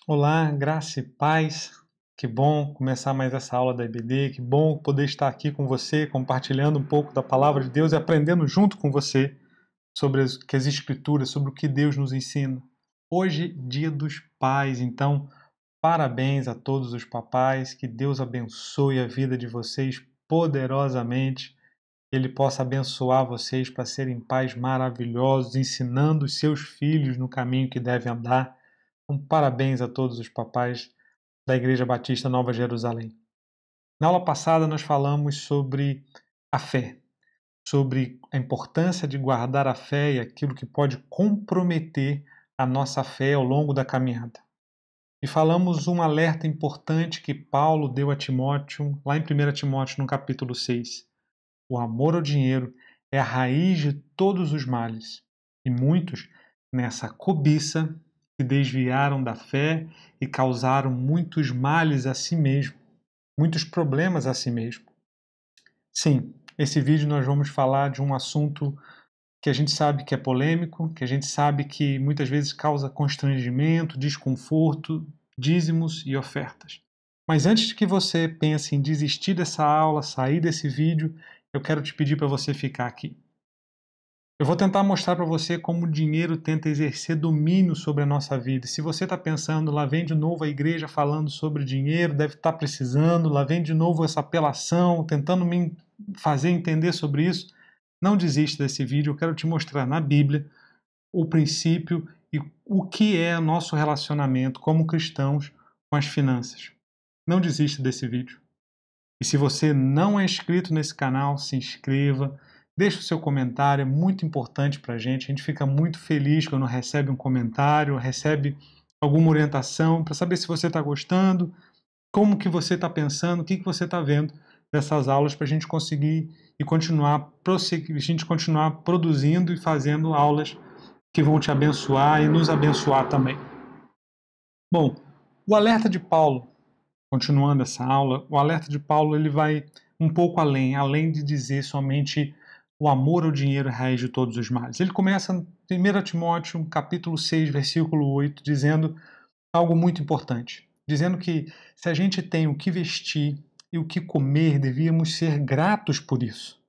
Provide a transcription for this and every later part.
Olá, graça e paz. Que bom começar mais essa aula da IBD, que bom poder estar aqui com você, compartilhando um pouco da palavra de Deus e aprendendo junto com você sobre as Escrituras, sobre o que Deus nos ensina. Hoje, Dia dos Pais, então, parabéns a todos os papais, que Deus abençoe a vida de vocês poderosamente, que Ele possa abençoar vocês para serem pais maravilhosos, ensinando os seus filhos no caminho que devem andar. Então, parabéns a todos os papais da Igreja Batista Nova Jerusalém. Na aula passada nós falamos sobre a fé, sobre a importância de guardar a fé e aquilo que pode comprometer a nossa fé ao longo da caminhada. E falamos um alerta importante que Paulo deu a Timóteo, lá em 1 Timóteo, no capítulo 6. O amor ao dinheiro é a raiz de todos os males. E muitos, nessa cobiça, se desviaram da fé e causaram muitos males a si mesmo, muitos problemas a si mesmo. Sim, esse vídeo nós vamos falar de um assunto que a gente sabe que é polêmico, que a gente sabe que muitas vezes causa constrangimento, desconforto, dízimos e ofertas. Mas antes que você pense em desistir dessa aula, sair desse vídeo, eu quero te pedir para você ficar aqui. Eu vou tentar mostrar para você como o dinheiro tenta exercer domínio sobre a nossa vida. Se você está pensando, lá vem de novo a igreja falando sobre dinheiro, deve estar precisando, lá vem de novo essa apelação, tentando me fazer entender sobre isso, não desista desse vídeo. Eu quero te mostrar na Bíblia o princípio e o que é o nosso relacionamento como cristãos com as finanças. Não desista desse vídeo. E se você não é inscrito nesse canal, se inscreva, deixe o seu comentário, é muito importante para a gente fica muito feliz quando recebe um comentário, recebe alguma orientação, para saber se você está gostando, como que você está pensando, o que você está vendo dessas aulas, para a gente conseguir e continuar, a gente continuar produzindo e fazendo aulas que vão te abençoar e nos abençoar também. Bom, o alerta de Paulo, continuando essa aula, o alerta de Paulo ele vai um pouco além de dizer somente o amor ao dinheiro é a raiz de todos os males. Ele começa em 1 Timóteo, capítulo 6, versículo 8, dizendo algo muito importante, dizendo que se a gente tem o que vestir e o que comer, devíamos ser gratos por isso.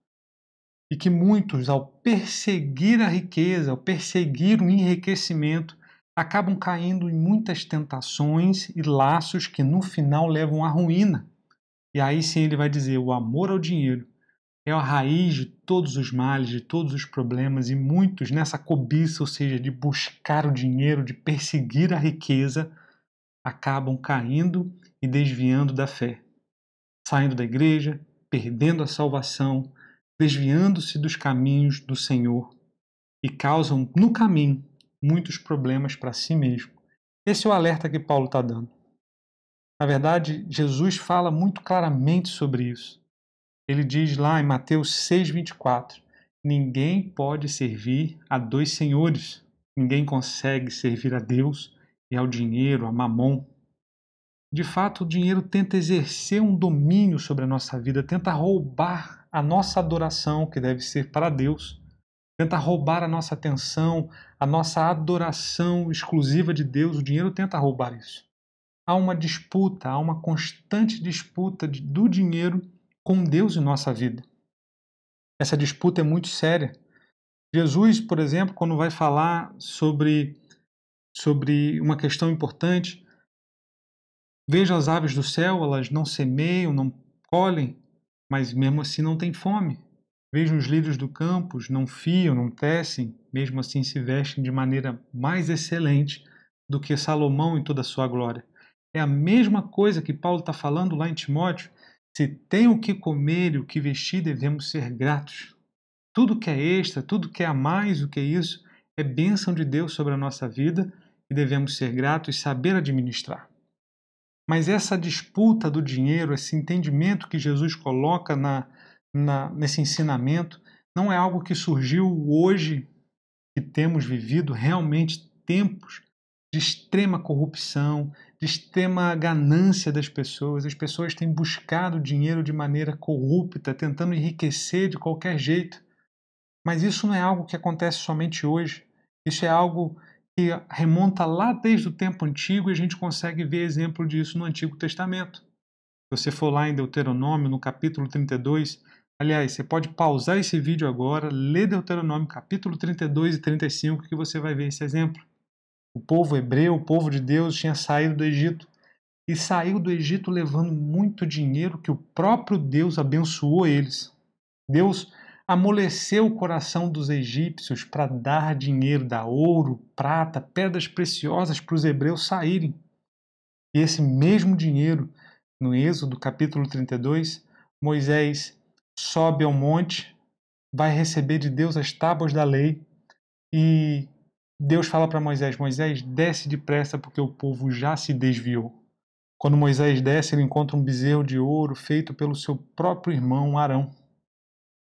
E que muitos, ao perseguir a riqueza, ao perseguir o enriquecimento, acabam caindo em muitas tentações e laços que no final levam à ruína. E aí sim ele vai dizer: o amor ao dinheiro é a raiz de todos os males, de todos os problemas, e muitos nessa cobiça, ou seja, de buscar o dinheiro, de perseguir a riqueza, acabam caindo e desviando da fé, saindo da igreja, perdendo a salvação, desviando-se dos caminhos do Senhor e causam no caminho muitos problemas para si mesmo. Esse é o alerta que Paulo está dando. Na verdade, Jesus fala muito claramente sobre isso. Ele diz lá em Mateus 6,24: ninguém pode servir a dois senhores. Ninguém consegue servir a Deus e ao dinheiro, a Mamon. De fato, o dinheiro tenta exercer um domínio sobre a nossa vida, tenta roubar a nossa adoração, que deve ser para Deus, tenta roubar a nossa atenção, a nossa adoração exclusiva de Deus. O dinheiro tenta roubar isso. Há uma disputa, há uma constante disputa do dinheiro com Deus em nossa vida. Essa disputa é muito séria. Jesus, por exemplo, quando vai falar sobre uma questão importante, veja as aves do céu, elas não semeiam, não colhem, mas mesmo assim não têm fome. Veja os lírios do campo, não fiam, não tecem, mesmo assim se vestem de maneira mais excelente do que Salomão em toda a sua glória. É a mesma coisa que Paulo está falando lá em Timóteo. Se tem o que comer e o que vestir, devemos ser gratos. Tudo que é extra, tudo que é a mais do que isso, é bênção de Deus sobre a nossa vida e devemos ser gratos e saber administrar. Mas essa disputa do dinheiro, esse entendimento que Jesus coloca nesse ensinamento, não é algo que surgiu hoje, que temos vivido realmente tempos de extrema corrupção, de extrema ganância das pessoas. As pessoas têm buscado dinheiro de maneira corrupta, tentando enriquecer de qualquer jeito. Mas isso não é algo que acontece somente hoje. Isso é algo que remonta lá desde o tempo antigo e a gente consegue ver exemplo disso no Antigo Testamento. Se você for lá em Deuteronômio, no capítulo 32, aliás, você pode pausar esse vídeo agora, ler Deuteronômio capítulo 32 e 35, que você vai ver esse exemplo. O povo hebreu, o povo de Deus, tinha saído do Egito e saiu do Egito levando muito dinheiro que o próprio Deus abençoou eles. Deus amoleceu o coração dos egípcios para dar dinheiro, dar ouro, prata, pedras preciosas para os hebreus saírem. E esse mesmo dinheiro, no Êxodo capítulo 32, Moisés sobe ao monte, vai receber de Deus as tábuas da lei e Deus fala para Moisés: Moisés, desce depressa porque o povo já se desviou. Quando Moisés desce, ele encontra um bezerro de ouro feito pelo seu próprio irmão Arão.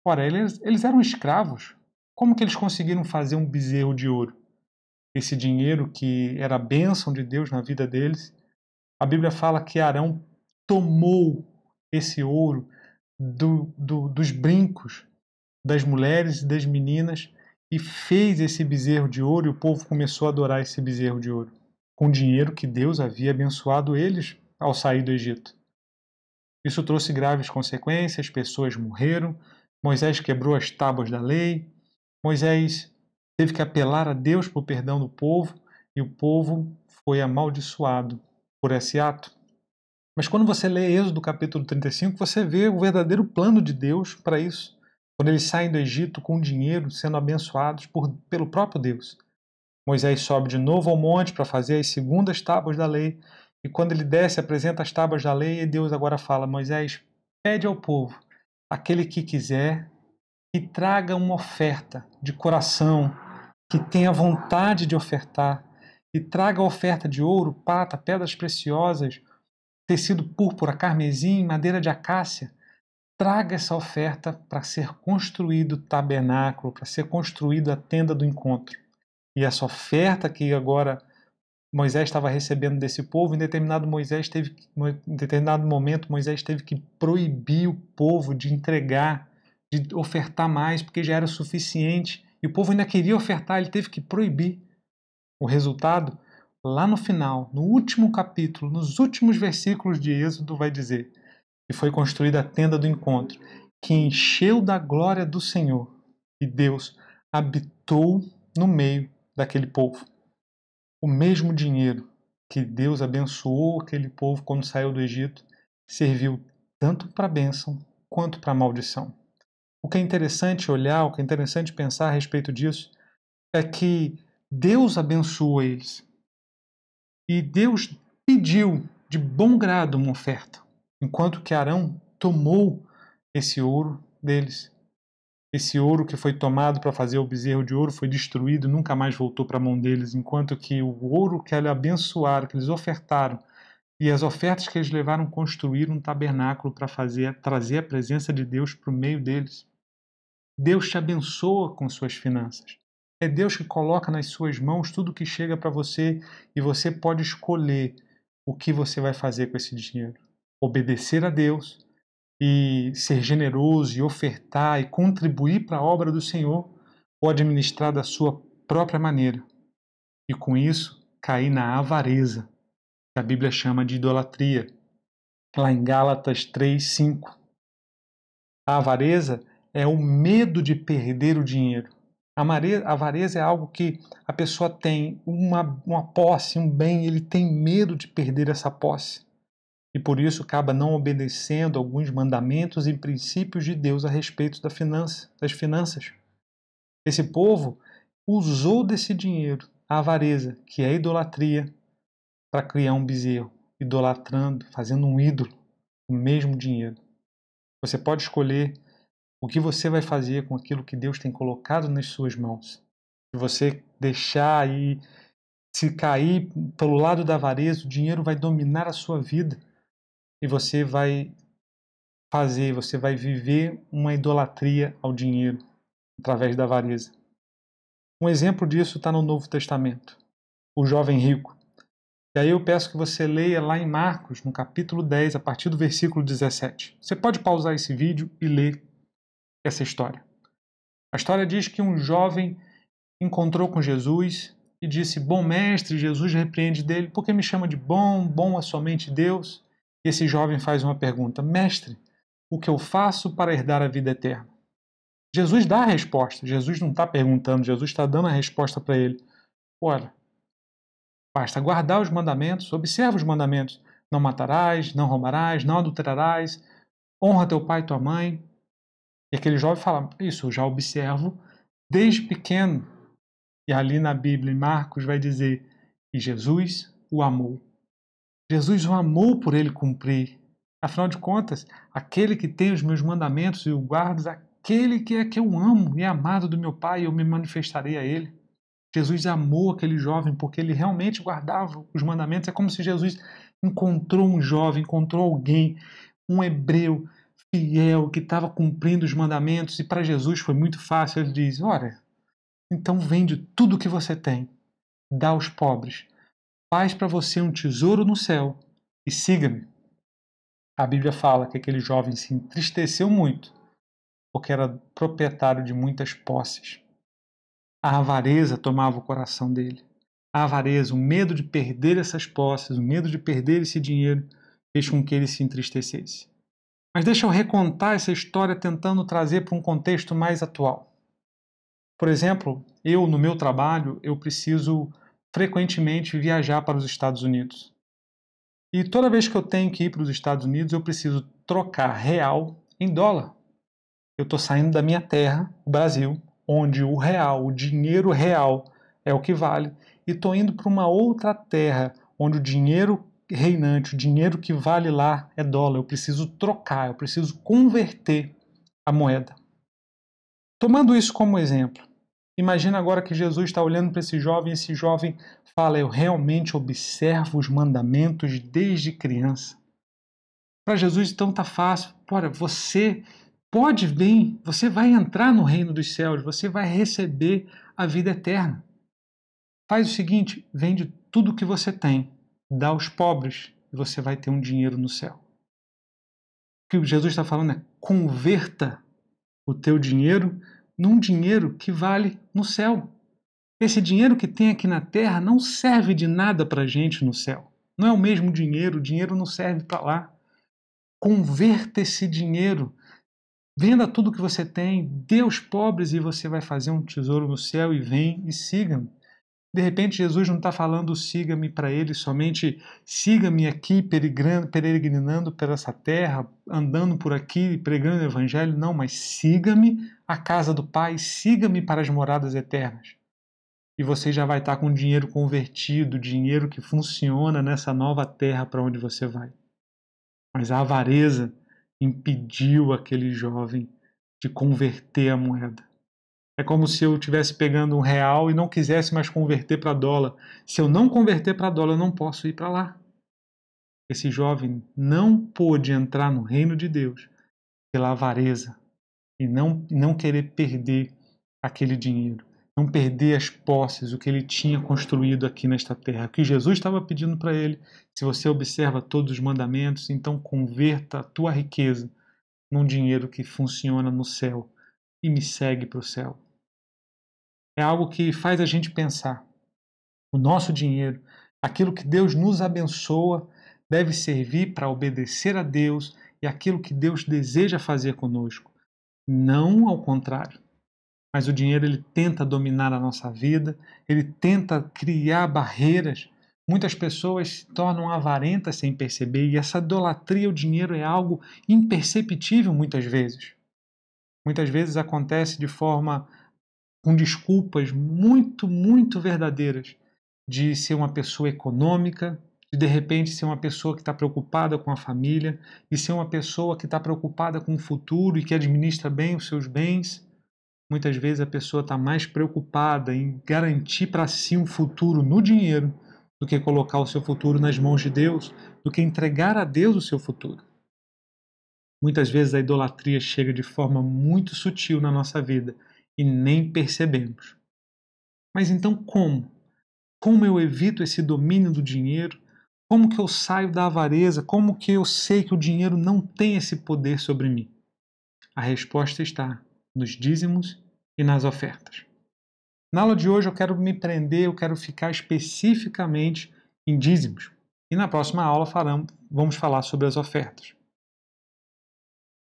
Ora, eles eram escravos. Como que eles conseguiram fazer um bezerro de ouro? Esse dinheiro que era a bênção de Deus na vida deles, a Bíblia fala que Arão tomou esse ouro dos brincos das mulheres e das meninas e fez esse bezerro de ouro, e o povo começou a adorar esse bezerro de ouro, com o dinheiro que Deus havia abençoado eles ao sair do Egito. Isso trouxe graves consequências, pessoas morreram, Moisés quebrou as tábuas da lei, Moisés teve que apelar a Deus por perdão do povo, e o povo foi amaldiçoado por esse ato. Mas quando você lê Êxodo capítulo 35, você vê o verdadeiro plano de Deus para isso. Quando eles saem do Egito com dinheiro, sendo abençoados pelo próprio Deus. Moisés sobe de novo ao monte para fazer as segundas tábuas da lei, e quando ele desce, apresenta as tábuas da lei, e Deus agora fala: Moisés, pede ao povo, aquele que quiser, que traga uma oferta de coração, que tenha vontade de ofertar, e traga a oferta de ouro, prata, pedras preciosas, tecido púrpura, carmesim, madeira de acácia. Traga essa oferta para ser construído o tabernáculo, para ser construída a tenda do encontro. E essa oferta que agora Moisés estava recebendo desse povo, em determinado momento Moisés teve que proibir o povo de entregar, de ofertar mais, porque já era o suficiente. E o povo ainda queria ofertar, ele teve que proibir. O resultado, lá no final, no último capítulo, nos últimos versículos de Êxodo, vai dizer que foi construída a tenda do encontro, que encheu da glória do Senhor, e Deus habitou no meio daquele povo. O mesmo dinheiro que Deus abençoou aquele povo quando saiu do Egito serviu tanto para a bênção quanto para a maldição. O que é interessante olhar, o que é interessante pensar a respeito disso, é que Deus abençoou eles. E Deus pediu de bom grado uma oferta, enquanto que Arão tomou esse ouro deles. Esse ouro que foi tomado para fazer o bezerro de ouro foi destruído, nunca mais voltou para a mão deles, enquanto que o ouro que eles abençoaram, que eles ofertaram, e as ofertas que eles levaram construir um tabernáculo para trazer a presença de Deus para o meio deles. Deus te abençoa com suas finanças. É Deus que coloca nas suas mãos tudo que chega para você e você pode escolher o que você vai fazer com esse dinheiro. Obedecer a Deus e ser generoso e ofertar e contribuir para a obra do Senhor, ou administrar da sua própria maneira. E com isso, cair na avareza, que a Bíblia chama de idolatria. Lá em Gálatas 3:5. A avareza é o medo de perder o dinheiro. A avareza é algo que a pessoa tem uma posse, um bem, ele tem medo de perder essa posse. E por isso acaba não obedecendo alguns mandamentos e princípios de Deus a respeito das finanças. Esse povo usou desse dinheiro, a avareza, que é a idolatria, para criar um bezerro, idolatrando, fazendo um ídolo, o mesmo dinheiro. Você pode escolher o que você vai fazer com aquilo que Deus tem colocado nas suas mãos. Se você deixar e se cair pelo lado da avareza, o dinheiro vai dominar a sua vida. E você vai viver uma idolatria ao dinheiro através da avareza. Um exemplo disso está no Novo Testamento, o jovem rico. E aí eu peço que você leia lá em Marcos, no capítulo 10, a partir do versículo 17. Você pode pausar esse vídeo e ler essa história. A história diz que um jovem encontrou com Jesus e disse: bom mestre. Jesus repreende dele: por que me chama de bom? Bom é somente Deus. E esse jovem faz uma pergunta: mestre, o que eu faço para herdar a vida eterna? Jesus dá a resposta. Jesus não está perguntando, Jesus está dando a resposta para ele. Olha, basta guardar os mandamentos, observa os mandamentos. Não matarás, não roubarás, não adulterarás, honra teu pai e tua mãe. E aquele jovem fala: isso eu já observo desde pequeno. E ali na Bíblia, em Marcos, vai dizer: e Jesus o amou. Jesus o amou por ele cumprir. Afinal de contas, aquele que tem os meus mandamentos e o guarda, aquele que é que eu amo e é amado do meu Pai, eu me manifestarei a ele. Jesus amou aquele jovem porque ele realmente guardava os mandamentos. É como se Jesus encontrou um jovem, encontrou alguém, um hebreu fiel que estava cumprindo os mandamentos, e para Jesus foi muito fácil. Ele diz: olha, então vende tudo o que você tem, dá aos pobres, faz para você um tesouro no céu e siga-me. A Bíblia fala que aquele jovem se entristeceu muito porque era proprietário de muitas posses. A avareza tomava o coração dele. A avareza, o medo de perder essas posses, o medo de perder esse dinheiro, fez com que ele se entristecesse. Mas deixa eu recontar essa história tentando trazer para um contexto mais atual. Por exemplo, eu, no meu trabalho, eu preciso frequentemente viajar para os Estados Unidos. E toda vez que eu tenho que ir para os Estados Unidos, eu preciso trocar real em dólar. Eu estou saindo da minha terra, o Brasil, onde o real, o dinheiro real é o que vale, e estou indo para uma outra terra, onde o dinheiro reinante, o dinheiro que vale lá é dólar. Eu preciso trocar, eu preciso converter a moeda. Tomando isso como exemplo, imagina agora que Jesus está olhando para esse jovem e esse jovem fala: eu realmente observo os mandamentos desde criança. Para Jesus então está fácil. Ora, você pode vir, você vai entrar no reino dos céus, você vai receber a vida eterna. Faz o seguinte, vende tudo o que você tem, dá aos pobres e você vai ter um dinheiro no céu. O que Jesus está falando é: converta o teu dinheiro num dinheiro que vale no céu. Esse dinheiro que tem aqui na terra não serve de nada para a gente no céu. Não é o mesmo dinheiro, o dinheiro não serve para lá. Converta esse dinheiro, venda tudo que você tem, dê aos pobres e você vai fazer um tesouro no céu, e vem e siga-me. De repente, Jesus não está falando siga-me para ele somente, siga-me aqui peregrinando por essa terra, andando por aqui, pregando o evangelho. Não, mas siga-me à casa do Pai, siga-me para as moradas eternas. E você já vai estar com dinheiro convertido, dinheiro que funciona nessa nova terra para onde você vai. Mas a avareza impediu aquele jovem de converter a moeda. É como se eu estivesse pegando R$1 e não quisesse mais converter para dólar. Se eu não converter para dólar, eu não posso ir para lá. Esse jovem não pôde entrar no reino de Deus pela avareza e não querer perder aquele dinheiro, não perder as posses, o que ele tinha construído aqui nesta terra. O que Jesus estava pedindo para ele: se você observa todos os mandamentos, então converta a tua riqueza num dinheiro que funciona no céu e me segue para o céu. É algo que faz a gente pensar. O nosso dinheiro, aquilo que Deus nos abençoa, deve servir para obedecer a Deus e aquilo que Deus deseja fazer conosco. Não ao contrário. Mas o dinheiro, ele tenta dominar a nossa vida, ele tenta criar barreiras. Muitas pessoas se tornam avarentas sem perceber, e essa idolatria ao dinheiro é algo imperceptível muitas vezes. Muitas vezes acontece de forma com desculpas muito verdadeiras, de ser uma pessoa econômica, de repente ser uma pessoa que está preocupada com a família, de ser uma pessoa que está preocupada com o futuro e que administra bem os seus bens. Muitas vezes a pessoa está mais preocupada em garantir para si um futuro no dinheiro do que colocar o seu futuro nas mãos de Deus, do que entregar a Deus o seu futuro. Muitas vezes a idolatria chega de forma muito sutil na nossa vida e nem percebemos. Mas então como? Como eu evito esse domínio do dinheiro? Como que eu saio da avareza? Como que eu sei que o dinheiro não tem esse poder sobre mim? A resposta está nos dízimos e nas ofertas. Na aula de hoje eu quero me prender, eu quero ficar especificamente em dízimos. E na próxima aula vamos falar sobre as ofertas.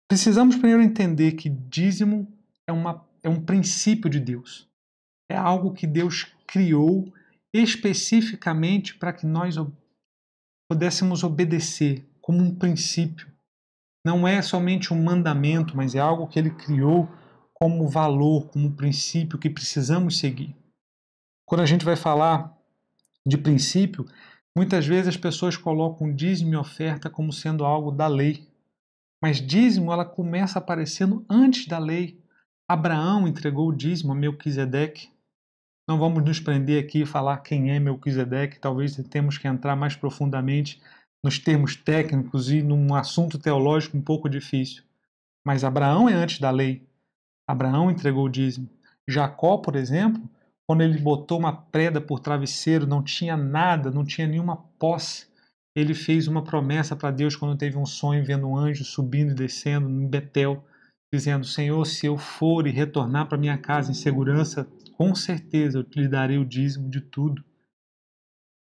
Precisamos primeiro entender que dízimo é um princípio de Deus. É algo que Deus criou especificamente para que nós pudéssemos obedecer como um princípio. Não é somente um mandamento, mas é algo que Ele criou como valor, como princípio que precisamos seguir. Quando a gente vai falar de princípio, muitas vezes as pessoas colocam dízimo e oferta como sendo algo da lei. Mas dízimo, ela começa aparecendo antes da lei. Abraão entregou o dízimo a Melquisedeque. Não vamos nos prender aqui e falar quem é Melquisedeque, talvez temos que entrar mais profundamente nos termos técnicos e num assunto teológico um pouco difícil. Mas Abraão é antes da lei. Abraão entregou o dízimo. Jacó, por exemplo, quando ele botou uma preda por travesseiro, não tinha nada, não tinha nenhuma posse. Ele fez uma promessa para Deus quando teve um sonho vendo um anjo subindo e descendo em Betel, dizendo: Senhor, se eu for e retornar para minha casa em segurança, com certeza eu lhe darei o dízimo de tudo.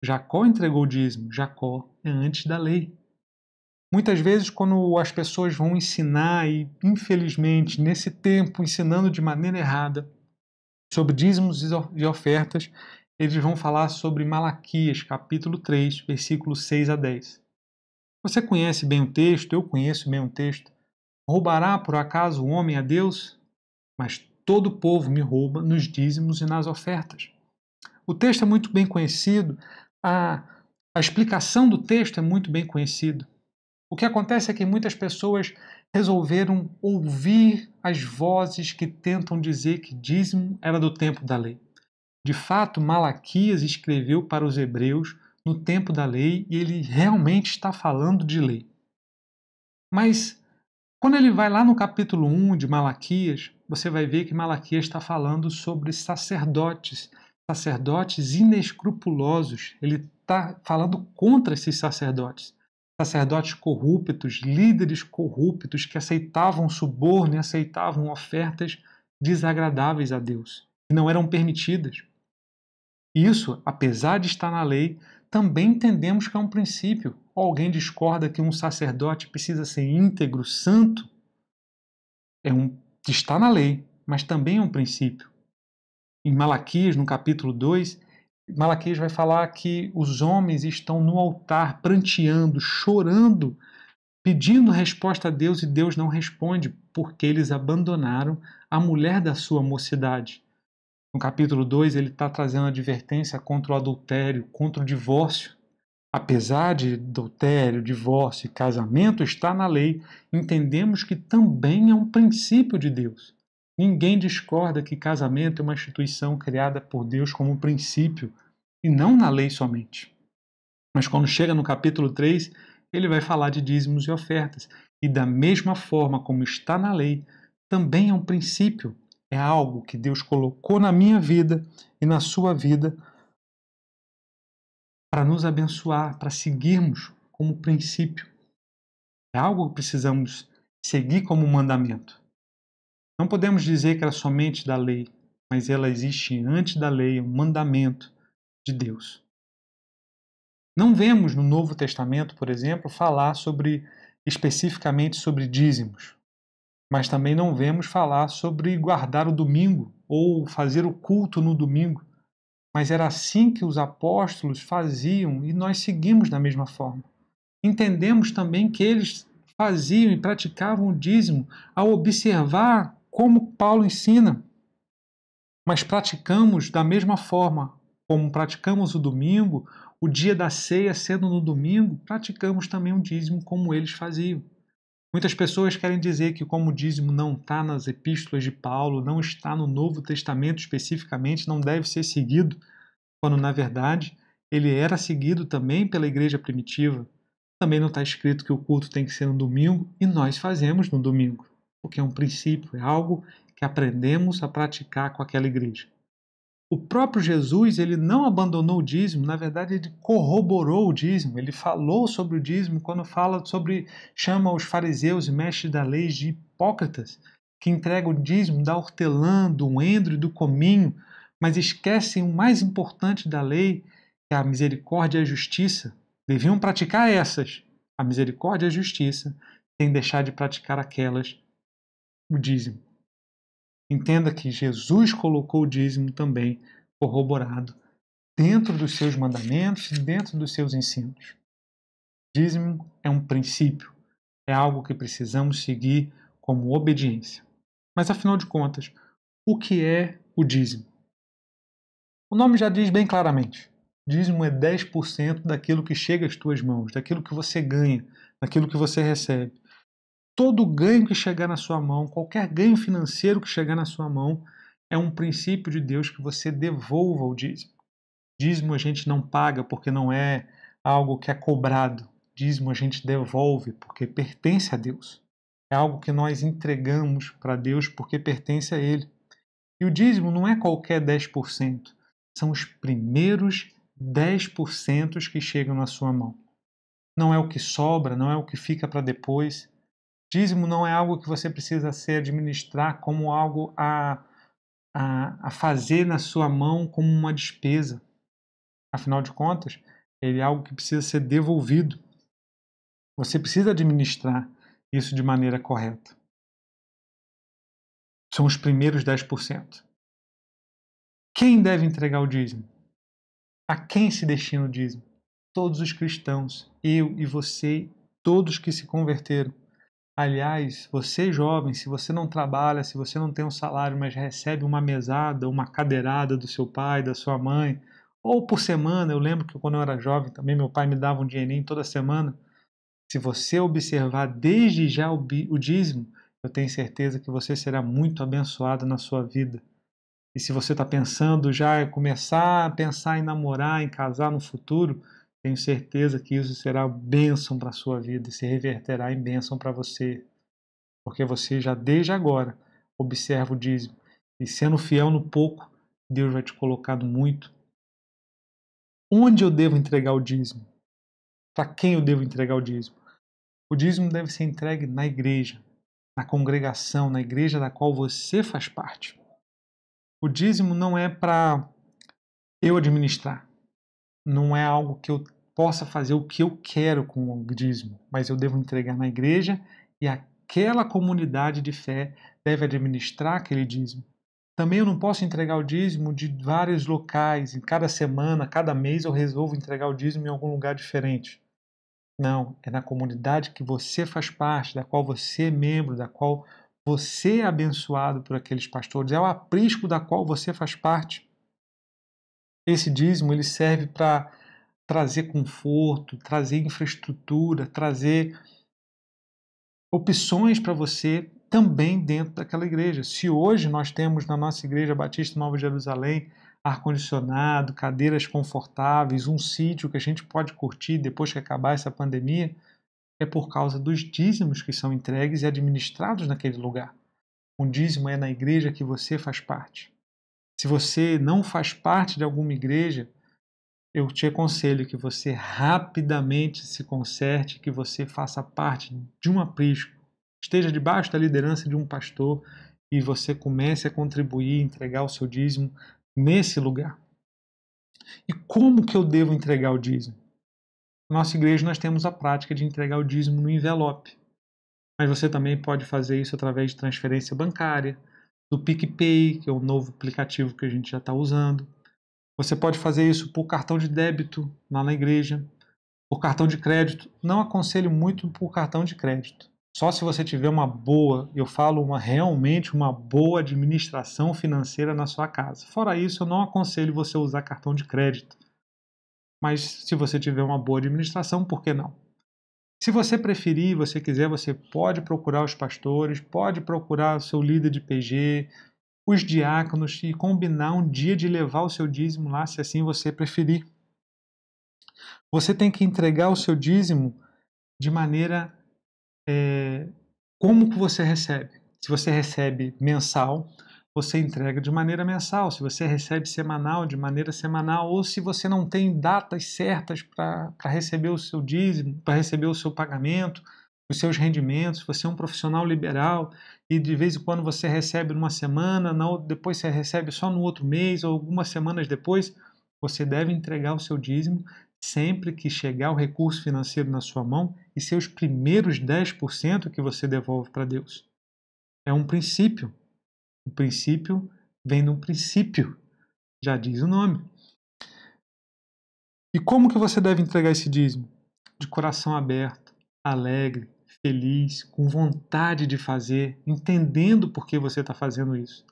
Jacó entregou o dízimo. Jacó é antes da lei. Muitas vezes, quando as pessoas vão ensinar, e infelizmente, nesse tempo, ensinando de maneira errada, sobre dízimos e ofertas, eles vão falar sobre Malaquias, capítulo 3, versículos 6 a 10. Você conhece bem o texto, eu conheço bem o texto. Roubará por acaso o homem a Deus? Mas todo o povo me rouba nos dízimos e nas ofertas. O texto é muito bem conhecido, a explicação do texto é muito bem conhecida. O que acontece é que muitas pessoas resolveram ouvir as vozes que tentam dizer que dízimo era do tempo da lei. De fato, Malaquias escreveu para os hebreus no tempo da lei e ele realmente está falando de lei. Mas quando ele vai lá no capítulo 1 de Malaquias, você vai ver que Malaquias está falando sobre sacerdotes, sacerdotes inescrupulosos. Ele está falando contra esses sacerdotes. Sacerdotes corruptos, líderes corruptos que aceitavam suborno e aceitavam ofertas desagradáveis a Deus, que não eram permitidas. Isso, apesar de estar na lei, também entendemos que é um princípio. Alguém discorda que um sacerdote precisa ser íntegro, santo? Está na lei, mas também é um princípio. Em Malaquias, no capítulo 2, Malaquias vai falar que os homens estão no altar pranteando, chorando, pedindo resposta a Deus e Deus não responde, porque eles abandonaram a mulher da sua mocidade. No capítulo 2, ele está trazendo advertência contra o adultério, contra o divórcio. Apesar de adultério, divórcio e casamento estar na lei, entendemos que também é um princípio de Deus. Ninguém discorda que casamento é uma instituição criada por Deus como um princípio, e não na lei somente. Mas quando chega no capítulo 3, ele vai falar de dízimos e ofertas. E da mesma forma como está na lei, também é um princípio. É algo que Deus colocou na minha vida e na sua vida para nos abençoar, para seguirmos como princípio. É algo que precisamos seguir como mandamento. Não podemos dizer que era somente da lei, mas ela existe antes da lei, é um mandamento de Deus. Não vemos no Novo Testamento, por exemplo, falar especificamente sobre dízimos, mas também não vemos falar sobre guardar o domingo ou fazer o culto no domingo. Mas era assim que os apóstolos faziam e nós seguimos da mesma forma. Entendemos também que eles faziam e praticavam o dízimo ao observar como Paulo ensina, mas praticamos da mesma forma como praticamos o domingo, o dia da ceia sendo no domingo, praticamos também o dízimo como eles faziam. Muitas pessoas querem dizer que como o dízimo não está nas epístolas de Paulo, não está no Novo Testamento especificamente, não deve ser seguido, quando na verdade ele era seguido também pela igreja primitiva. Também não está escrito que o culto tem que ser no domingo e nós fazemos no domingo, porque é um princípio, é algo que aprendemos a praticar com aquela igreja. O próprio Jesus, ele não abandonou o dízimo, na verdade ele corroborou o dízimo, ele falou sobre o dízimo quando chama os fariseus e mestres da lei de hipócritas, que entregam o dízimo da hortelã, do endro e do cominho, mas esquecem o mais importante da lei, que é a misericórdia e a justiça. Deviam praticar essas, a misericórdia e a justiça, sem deixar de praticar aquelas, o dízimo. Entenda que Jesus colocou o dízimo também corroborado dentro dos seus mandamentos e dentro dos seus ensinos. Dízimo é um princípio, é algo que precisamos seguir como obediência. Mas afinal de contas, o que é o dízimo? O nome já diz bem claramente. Dízimo é 10% daquilo que chega às tuas mãos, daquilo que você ganha, daquilo que você recebe. Todo ganho que chegar na sua mão, qualquer ganho financeiro que chegar na sua mão, é um princípio de Deus que você devolva o dízimo. Dízimo a gente não paga porque não é algo que é cobrado. Dízimo a gente devolve porque pertence a Deus. É algo que nós entregamos para Deus porque pertence a Ele. E o dízimo não é qualquer 10%. São os primeiros 10% que chegam na sua mão. Não é o que sobra, não é o que fica para depois. Dízimo não é algo que você precisa se administrar como algo a fazer na sua mão como uma despesa. Afinal de contas, ele é algo que precisa ser devolvido. Você precisa administrar isso de maneira correta. São os primeiros 10%. Quem deve entregar o dízimo? A quem se destina o dízimo? Todos os cristãos, eu e você, todos que se converteram. Aliás, você jovem, se você não trabalha, se você não tem um salário, mas recebe uma mesada, uma cadeirada do seu pai, da sua mãe, ou por semana, eu lembro que quando eu era jovem também meu pai me dava um dinheirinho toda semana. Se você observar desde já o dízimo, eu tenho certeza que você será muito abençoado na sua vida. E se você está pensando já em começar a pensar em namorar, em casar no futuro, tenho certeza que isso será bênção para a sua vida e se reverterá em bênção para você. Porque você já desde agora observa o dízimo. E sendo fiel no pouco, Deus vai te colocar no muito. Onde eu devo entregar o dízimo? Para quem eu devo entregar o dízimo? O dízimo deve ser entregue na igreja, na congregação, na igreja da qual você faz parte. O dízimo não é para eu administrar. Não é algo que eu possa fazer o que eu quero com o dízimo, mas eu devo entregar na igreja e aquela comunidade de fé deve administrar aquele dízimo. Também eu não posso entregar o dízimo de vários locais, em cada semana, cada mês eu resolvo entregar o dízimo em algum lugar diferente. Não, é na comunidade que você faz parte, da qual você é membro, da qual você é abençoado por aqueles pastores, é o aprisco da qual você faz parte. Esse dízimo ele serve para trazer conforto, trazer infraestrutura, trazer opções para você também dentro daquela igreja. Se hoje nós temos na nossa igreja Batista Nova Jerusalém ar-condicionado, cadeiras confortáveis, um sítio que a gente pode curtir depois que acabar essa pandemia, é por causa dos dízimos que são entregues e administrados naquele lugar. Um dízimo é na igreja que você faz parte. Se você não faz parte de alguma igreja, eu te aconselho que você rapidamente se conserte, que você faça parte de um aprisco, esteja debaixo da liderança de um pastor e você comece a contribuir, entregar o seu dízimo nesse lugar. E como que eu devo entregar o dízimo? Na nossa igreja nós temos a prática de entregar o dízimo no envelope, mas você também pode fazer isso através de transferência bancária, do PicPay, que é o novo aplicativo que a gente já está usando. Você pode fazer isso por cartão de débito lá na igreja, por cartão de crédito. Não aconselho muito por cartão de crédito. Só se você tiver uma boa, eu falo realmente uma boa administração financeira na sua casa. Fora isso, eu não aconselho você usar cartão de crédito. Mas se você tiver uma boa administração, por que não? Se você preferir, você quiser, você pode procurar os pastores, pode procurar o seu líder de PG, os diáconos e combinar um dia de levar o seu dízimo lá, se assim você preferir. Você tem que entregar o seu dízimo de maneira como que você recebe. Se você recebe mensal, você entrega de maneira mensal. Se você recebe semanal, de maneira semanal. Ou se você não tem datas certas para receber o seu dízimo, para receber o seu pagamento, os seus rendimentos, você é um profissional liberal e de vez em quando você recebe numa semana, depois você recebe só no outro mês ou algumas semanas depois, você deve entregar o seu dízimo sempre que chegar o recurso financeiro na sua mão e seus primeiros 10% que você devolve para Deus. É um princípio. O princípio vem de um princípio, já diz o nome. E como que você deve entregar esse dízimo? De coração aberto, alegre, feliz, com vontade de fazer, entendendo por que você está fazendo isso.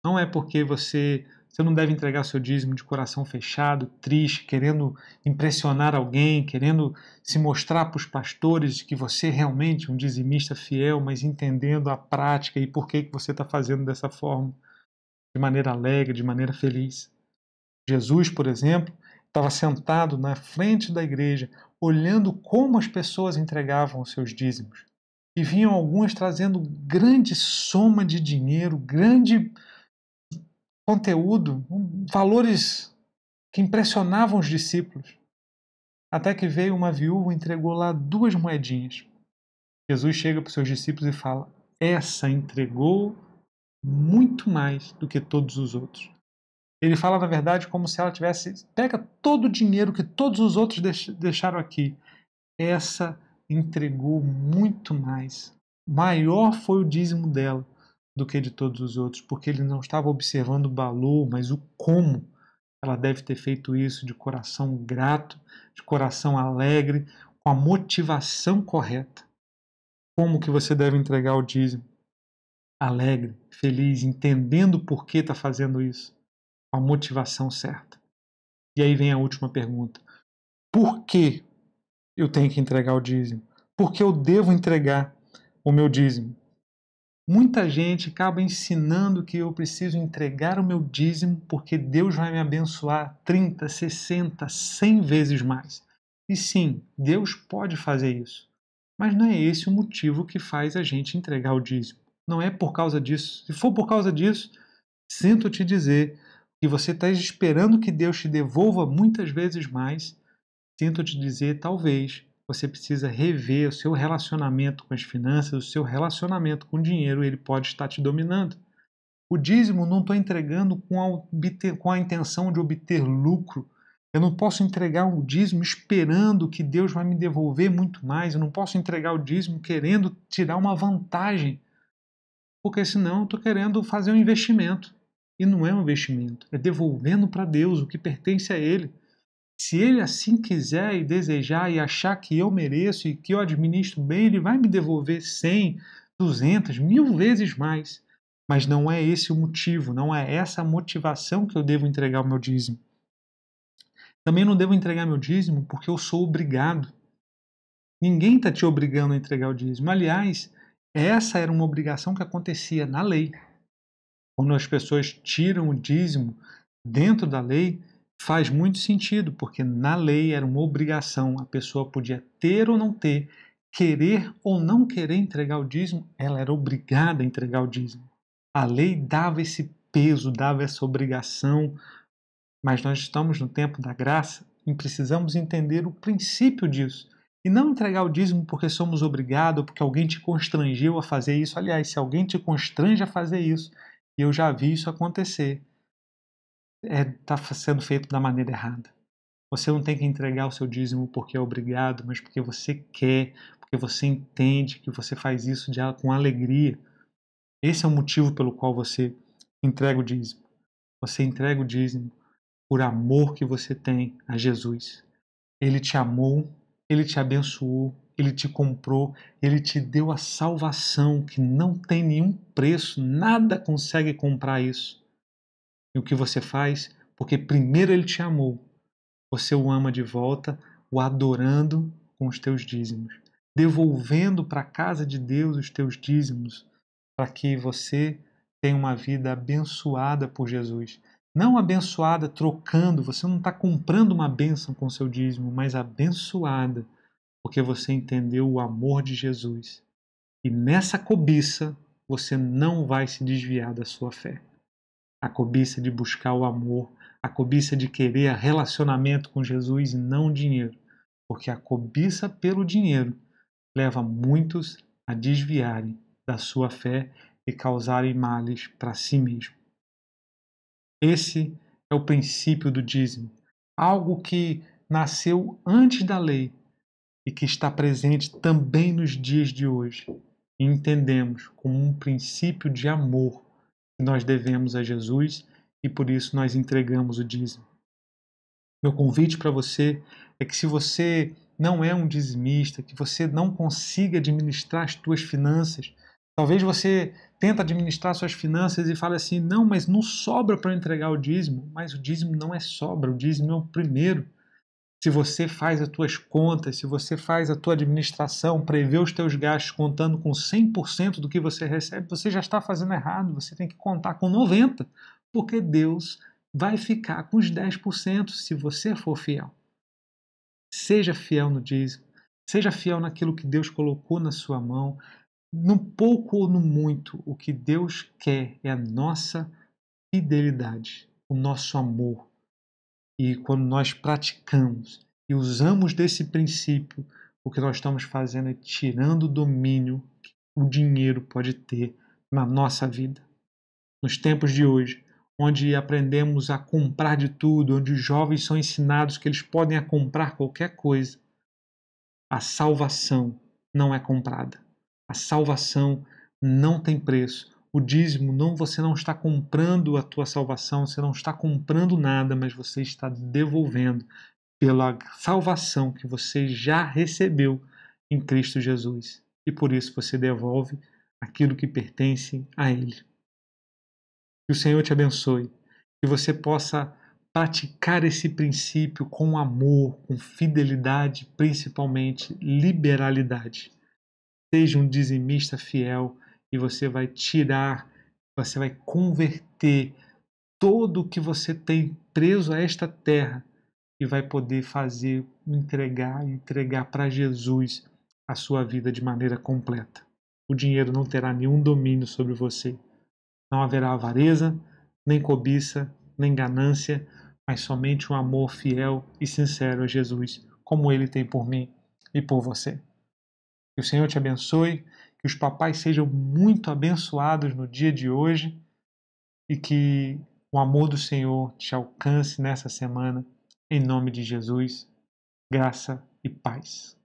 Não é porque você não deve entregar seu dízimo de coração fechado, triste, querendo impressionar alguém, querendo se mostrar para os pastores que você realmente é um dizimista fiel, mas entendendo a prática e por que você está fazendo dessa forma, de maneira alegre, de maneira feliz. Jesus, por exemplo, estava sentado na frente da igreja, olhando como as pessoas entregavam os seus dízimos. E vinham algumas trazendo grande soma de dinheiro, grande conteúdo, valores que impressionavam os discípulos. Até que veio uma viúva e entregou lá 2 moedinhas. Jesus chega para os seus discípulos e fala: essa entregou muito mais do que todos os outros. Ele fala, na verdade, como se ela tivesse... Pega todo o dinheiro que todos os outros deixaram aqui. Essa entregou muito mais. Maior foi o dízimo dela do que de todos os outros, porque ele não estava observando o valor, mas o como. Ela deve ter feito isso de coração grato, de coração alegre, com a motivação correta. Como que você deve entregar o dízimo? Alegre, feliz, entendendo por que está fazendo isso. Com a motivação certa. E aí vem a última pergunta. Por que eu tenho que entregar o dízimo? Por que eu devo entregar o meu dízimo? Muita gente acaba ensinando que eu preciso entregar o meu dízimo porque Deus vai me abençoar 30, 60, 100 vezes mais. E sim, Deus pode fazer isso. Mas não é esse o motivo que faz a gente entregar o dízimo. Não é por causa disso. Se for por causa disso, sinto te dizer que você está esperando que Deus te devolva muitas vezes mais. Sinto te dizer, talvez você precisa rever o seu relacionamento com as finanças, o seu relacionamento com o dinheiro, ele pode estar te dominando. O dízimo não estou entregando com a intenção de obter lucro. Eu não posso entregar um dízimo esperando que Deus vai me devolver muito mais. Eu não posso entregar o dízimo querendo tirar uma vantagem, porque senão eu estou querendo fazer um investimento. E não é um investimento, é devolvendo para Deus o que pertence a Ele. Se Ele assim quiser e desejar e achar que eu mereço e que eu administro bem, Ele vai me devolver 100, 200, 1000 vezes mais. Mas não é esse o motivo, não é essa a motivação que eu devo entregar o meu dízimo. Também não devo entregar meu dízimo porque eu sou obrigado. Ninguém está te obrigando a entregar o dízimo. Aliás, essa era uma obrigação que acontecia na lei. Quando as pessoas tiram o dízimo dentro da lei, faz muito sentido, porque na lei era uma obrigação. A pessoa podia ter ou não ter, querer ou não querer entregar o dízimo, ela era obrigada a entregar o dízimo. A lei dava esse peso, dava essa obrigação, mas nós estamos no tempo da graça e precisamos entender o princípio disso. E não entregar o dízimo porque somos obrigados, ou porque alguém te constrangeu a fazer isso. Aliás, se alguém te constrange a fazer isso, e eu já vi isso acontecer, está sendo feito da maneira errada. Você não tem que entregar o seu dízimo porque é obrigado, mas porque você quer, porque você entende que você faz isso com alegria. Esse é o motivo pelo qual você entrega o dízimo. Você entrega o dízimo por amor que você tem a Jesus. Ele te amou, Ele te abençoou, Ele te comprou, Ele te deu a salvação que não tem nenhum preço, nada consegue comprar isso. E o que você faz? Porque primeiro Ele te amou, você o ama de volta, o adorando com os teus dízimos, devolvendo para a casa de Deus os teus dízimos, para que você tenha uma vida abençoada por Jesus. Não abençoada trocando, você não está comprando uma bênção com o seu dízimo, mas abençoada, porque você entendeu o amor de Jesus. E nessa cobiça, você não vai se desviar da sua fé. A cobiça de buscar o amor, a cobiça de querer relacionamento com Jesus e não dinheiro. Porque a cobiça pelo dinheiro leva muitos a desviarem da sua fé e causarem males para si mesmo. Esse é o princípio do dízimo, algo que nasceu antes da lei e que está presente também nos dias de hoje. E entendemos como um princípio de amor que nós devemos a Jesus e por isso nós entregamos o dízimo. Meu convite para você é que, se você não é um dizimista, que você não consiga administrar as suas finanças, talvez você tenta administrar suas finanças e fale assim: não, mas não sobra para entregar o dízimo. Mas o dízimo não é sobra, o dízimo é o primeiro. Se você faz as tuas contas, se você faz a tua administração, prevê os teus gastos contando com 100% do que você recebe, você já está fazendo errado, você tem que contar com 90%, porque Deus vai ficar com os 10% se você for fiel. Seja fiel no dízimo, seja fiel naquilo que Deus colocou na sua mão, no pouco ou no muito. O que Deus quer é a nossa fidelidade, o nosso amor. E quando nós praticamos e usamos desse princípio, o que nós estamos fazendo é tirando o domínio que o dinheiro pode ter na nossa vida. Nos tempos de hoje, onde aprendemos a comprar de tudo, onde os jovens são ensinados que eles podem comprar qualquer coisa, a salvação não é comprada. A salvação não tem preço. O dízimo, não, você não está comprando a tua salvação, você não está comprando nada, mas você está devolvendo pela salvação que você já recebeu em Cristo Jesus. E por isso você devolve aquilo que pertence a Ele. Que o Senhor te abençoe. Que você possa praticar esse princípio com amor, com fidelidade, principalmente liberalidade. Seja um dizimista fiel e você vai tirar, você vai converter todo o que você tem preso a esta terra e vai poder fazer, entregar para Jesus a sua vida de maneira completa. O dinheiro não terá nenhum domínio sobre você. Não haverá avareza, nem cobiça, nem ganância, mas somente um amor fiel e sincero a Jesus, como Ele tem por mim e por você. Que o Senhor te abençoe, que os papais sejam muito abençoados no dia de hoje e que o amor do Senhor te alcance nessa semana, em nome de Jesus. Graça e paz.